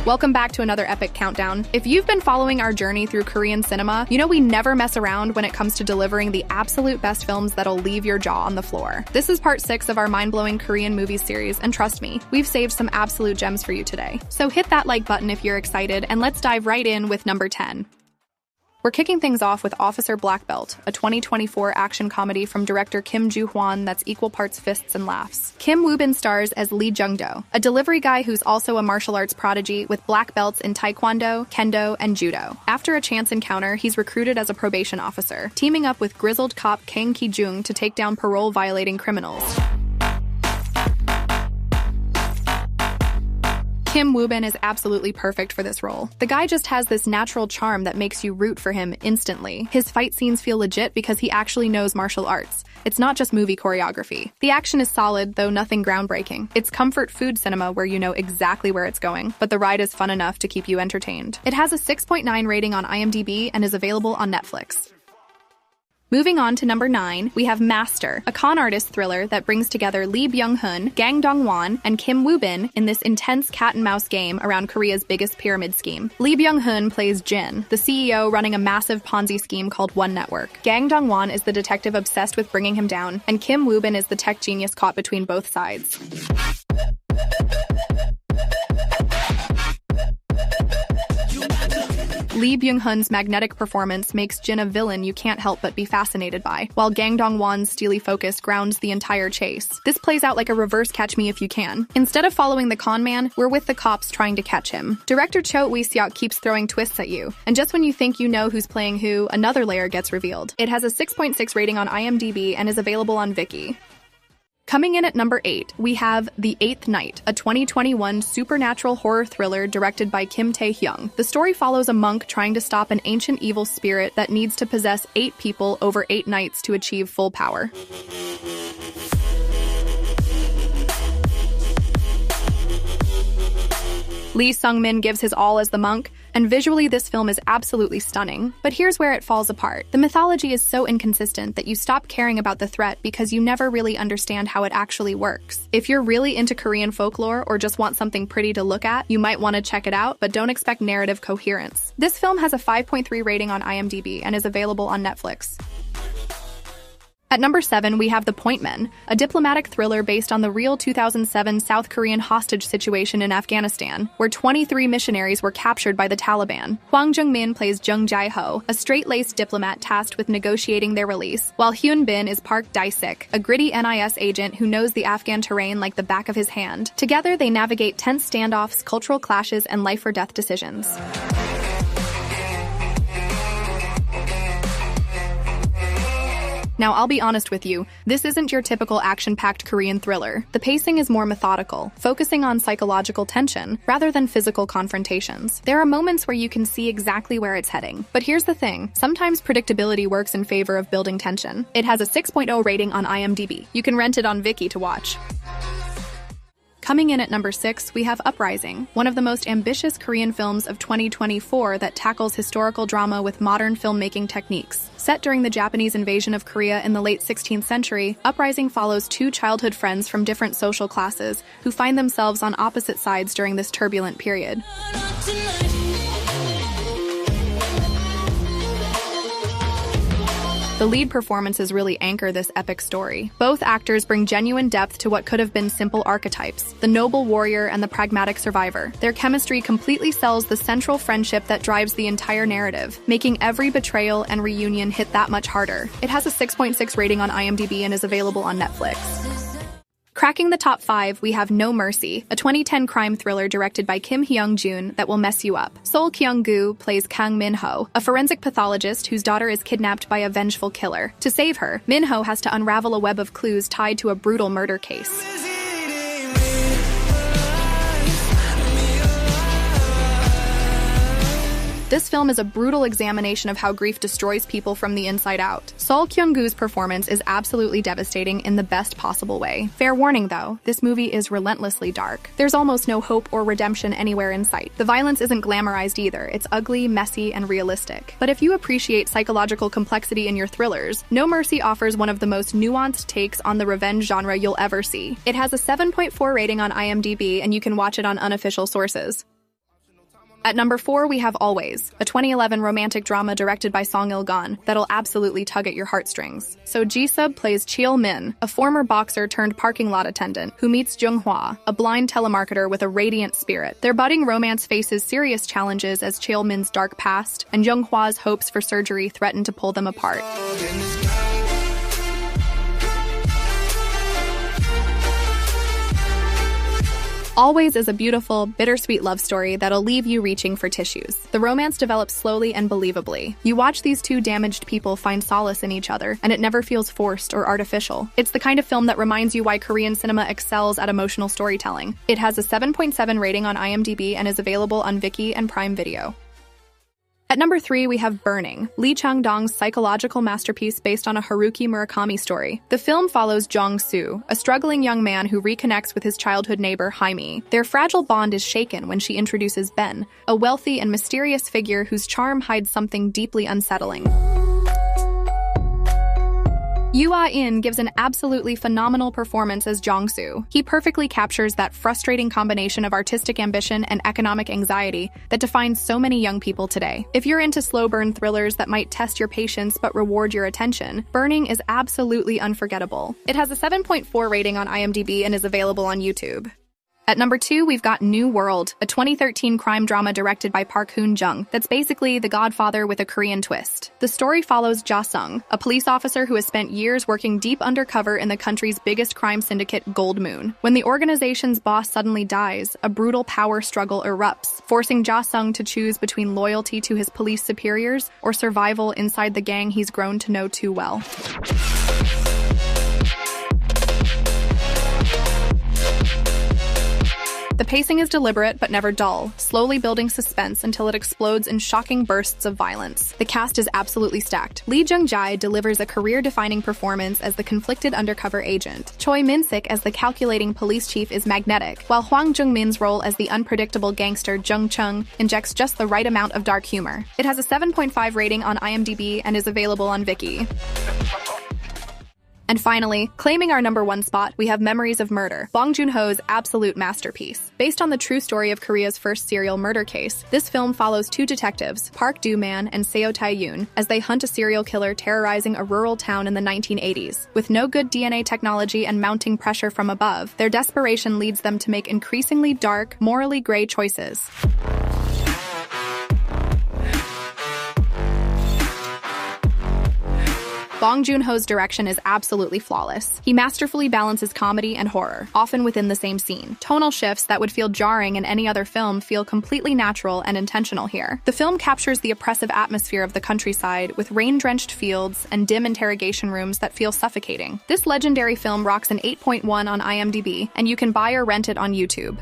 Welcome back to another epic countdown. If you've been following our journey through Korean cinema, you know we never mess around when it comes to delivering the absolute best films that'll leave your jaw on the floor. This is part 6 of our mind-blowing Korean movies series, and trust me, we've saved some absolute gems for you today. So hit that like button if you're excited, and let's dive right in with number 10. We're kicking things off with Officer Black Belt, a 2024 action comedy from director Kim Joo-hwan that's equal parts fists and laughs. Kim Woo-bin stars as Lee Jung-do, a delivery guy who's also a martial arts prodigy with black belts in taekwondo, kendo, and judo. After a chance encounter, he's recruited as a probation officer, teaming up with grizzled cop Kang Ki-jung to take down parole-violating criminals. Kim Woo-bin is absolutely perfect for this role. The guy just has this natural charm that makes you root for him instantly. His fight scenes feel legit because he actually knows martial arts. It's not just movie choreography. The action is solid, though nothing groundbreaking. It's comfort food cinema where you know exactly where it's going, but the ride is fun enough to keep you entertained. It has a 6.9 rating on IMDb and is available on Netflix. Moving on to number 9, we have Master, a con artist thriller that brings together Lee Byung-hun, Gang Dong-won, and Kim Woo-bin in this intense cat-and-mouse game around Korea's biggest pyramid scheme. Lee Byung-hun plays Jin, the CEO running a massive Ponzi scheme called One Network. Gang Dong-won is the detective obsessed with bringing him down, and Kim Woo-bin is the tech genius caught between both sides. Lee Byung-hun's magnetic performance makes Jin a villain you can't help but be fascinated by, while Gang Dong-won's steely focus grounds the entire chase. This plays out like a reverse Catch Me If You Can. Instead of following the con man, we're with the cops trying to catch him. Director Cho Wee-seok keeps throwing twists at you, and just when you think you know who's playing who, another layer gets revealed. It has a 6.6 rating on IMDb and is available on Viki. Coming in at number 8, we have The Eighth Night, a 2021 supernatural horror thriller directed by Kim Tae-hyung. The story follows a monk trying to stop an ancient evil spirit that needs to possess 8 people over 8 nights to achieve full power. Lee Sung-min gives his all as the monk, and visually this film is absolutely stunning. But here's where it falls apart. The mythology is so inconsistent that you stop caring about the threat because you never really understand how it actually works. If you're really into Korean folklore or just want something pretty to look at, you might want to check it out, but don't expect narrative coherence. This film has a 5.3 rating on IMDb and is available on Netflix. At number 7, we have The Point Men, a diplomatic thriller based on the real 2007 South Korean hostage situation in Afghanistan, where 23 missionaries were captured by the Taliban. Hwang Jung-min plays Jung Jae-ho, a straight-laced diplomat tasked with negotiating their release, while Hyun Bin is Park Dae-sik, a gritty NIS agent who knows the Afghan terrain like the back of his hand. Together, they navigate tense standoffs, cultural clashes, and life-or-death decisions. Now, I'll be honest with you, this isn't your typical action-packed Korean thriller. The pacing is more methodical, focusing on psychological tension rather than physical confrontations. There are moments where you can see exactly where it's heading. But here's the thing, sometimes predictability works in favor of building tension. It has a 6.0 rating on IMDb. You can rent it on Viki to watch. Coming in at number 6, we have Uprising, one of the most ambitious Korean films of 2024 that tackles historical drama with modern filmmaking techniques. Set during the Japanese invasion of Korea in the late 16th century, Uprising follows 2 childhood friends from different social classes who find themselves on opposite sides during this turbulent period. The lead performances really anchor this epic story. Both actors bring genuine depth to what could have been simple archetypes, the noble warrior and the pragmatic survivor. Their chemistry completely sells the central friendship that drives the entire narrative, making every betrayal and reunion hit that much harder. It has a 6.6 rating on IMDb and is available on Netflix. Cracking the top 5, we have No Mercy, a 2010 crime thriller directed by Kim Hyung-jun that will mess you up. Sol Kyung-gu plays Kang Min-ho, a forensic pathologist whose daughter is kidnapped by a vengeful killer. To save her, Min-ho has to unravel a web of clues tied to a brutal murder case. This film is a brutal examination of how grief destroys people from the inside out. Sol Kyung-gu's performance is absolutely devastating in the best possible way. Fair warning though, this movie is relentlessly dark. There's almost no hope or redemption anywhere in sight. The violence isn't glamorized either, it's ugly, messy, and realistic. But if you appreciate psychological complexity in your thrillers, No Mercy offers one of the most nuanced takes on the revenge genre you'll ever see. It has a 7.4 rating on IMDb and you can watch it on unofficial sources. At number 4, we have Always, a 2011 romantic drama directed by Song Il-gon that'll absolutely tug at your heartstrings. So Ji-sub plays Cheol Min, a former boxer turned parking lot attendant who meets Jung-hwa, a blind telemarketer with a radiant spirit. Their budding romance faces serious challenges as Cheol Min's dark past and Jung-hwa's hopes for surgery threaten to pull them apart. Always is a beautiful, bittersweet love story that'll leave you reaching for tissues. The romance develops slowly and believably. You watch these two damaged people find solace in each other, and it never feels forced or artificial. It's the kind of film that reminds you why Korean cinema excels at emotional storytelling. It has a 7.7 rating on IMDb and is available on Viki and Prime Video. At number 3, we have Burning, Lee Chang-dong's psychological masterpiece based on a Haruki Murakami story. The film follows Jong-soo, a struggling young man who reconnects with his childhood neighbor, Jaime. Their fragile bond is shaken when she introduces Ben, a wealthy and mysterious figure whose charm hides something deeply unsettling. Yoo Ah-in gives an absolutely phenomenal performance as Jong-soo. He perfectly captures that frustrating combination of artistic ambition and economic anxiety that defines so many young people today. If you're into slow burn thrillers that might test your patience but reward your attention, Burning is absolutely unforgettable. It has a 7.4 rating on IMDb and is available on YouTube. At number 2, we've got New World, a 2013 crime drama directed by Park Hoon-jung that's basically The Godfather with a Korean twist. The story follows Ja-sung, a police officer who has spent years working deep undercover in the country's biggest crime syndicate, Gold Moon. When the organization's boss suddenly dies, a brutal power struggle erupts, forcing Ja-sung to choose between loyalty to his police superiors or survival inside the gang he's grown to know too well. The pacing is deliberate but never dull, slowly building suspense until it explodes in shocking bursts of violence. The cast is absolutely stacked. Lee Jung-jae delivers a career-defining performance as the conflicted undercover agent. Choi Min-sik as the calculating police chief is magnetic, while Hwang Jung-min's role as the unpredictable gangster Jung Chung injects just the right amount of dark humor. It has a 7.5 rating on IMDb and is available on Viki. And finally, claiming our number 1 spot, we have Memories of Murder, Bong Joon-ho's absolute masterpiece. Based on the true story of Korea's first serial murder case, this film follows 2 detectives, Park Do-man and Seo Tae-yoon, as they hunt a serial killer terrorizing a rural town in the 1980s. With no good DNA technology and mounting pressure from above, their desperation leads them to make increasingly dark, morally gray choices. Bong Joon-ho's direction is absolutely flawless. He masterfully balances comedy and horror, often within the same scene. Tonal shifts that would feel jarring in any other film feel completely natural and intentional here. The film captures the oppressive atmosphere of the countryside with rain-drenched fields and dim interrogation rooms that feel suffocating. This legendary film rocks an 8.1 on IMDb, and you can buy or rent it on YouTube.